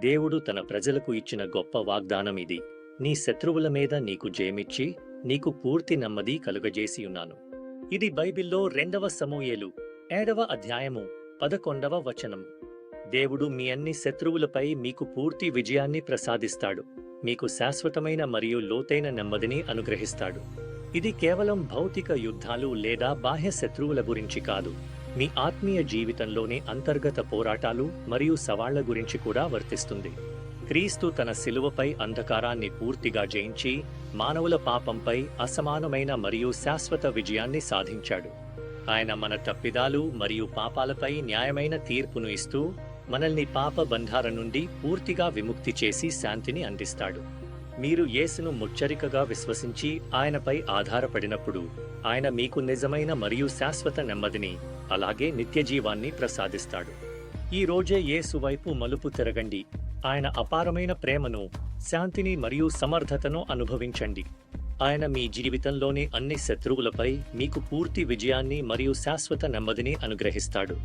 దేవుడు తన ప్రజలకు ఇచ్చిన గొప్ప వాగ్దానం ఇది. నీ శత్రువుల మీద నీకు జయమిచ్చి నీకు పూర్తి నెమ్మది కలుగజేసి ఉన్నాను. ఇది బైబిల్లో 2వ సమూయేలు 7వ అధ్యాయము 11వ వచనం. దేవుడు మీ అన్ని శత్రువులపై మీకు పూర్తి విజయాన్ని ప్రసాదిస్తాడు. మీకు శాశ్వతమైన మరియు లోతైన నెమ్మదిని అనుగ్రహిస్తాడు. ఇది కేవలం భౌతిక యుద్ధాలు లేదా బాహ్య శత్రువుల గురించి కాదు, మీ ఆత్మీయ జీవితంలోని అంతర్గత పోరాటాలు మరియు సవాళ్ల గురించి కూడా వర్తిస్తుంది. క్రీస్తు తన శిలువపై అంధకారాన్ని పూర్తిగా జయించి మానవుల పాపంపై అసమానమైన మరియు శాశ్వత విజయాన్ని సాధించాడు. ఆయన మన తప్పిదాలు మరియు పాపాలపై న్యాయమైన తీర్పును ఇస్తూ మనల్ని పాప బంధాల నుండి పూర్తిగా విముక్తి చేసి శాంతిని అందిస్తాడు. మీరు యేసును ముచ్చరికగా విశ్వసించి ఆయనపై ఆధారపడినప్పుడు ఆయన మీకు నిజమైన మరియు శాశ్వత నెమ్మదిని, అలాగే నిత్యజీవాన్ని ప్రసాదిస్తాడు. ఈ రోజే యేసు వైపు మలుపు తిరగండి. ఆయన అపారమైన ప్రేమను, శాంతిని మరియు సమర్థతను అనుభవించండి. ఆయన మీ జీవితంలోని అన్ని శత్రువులపై మీకు పూర్తి విజయాన్ని మరియు శాశ్వత నెమ్మదిని అనుగ్రహిస్తాడు.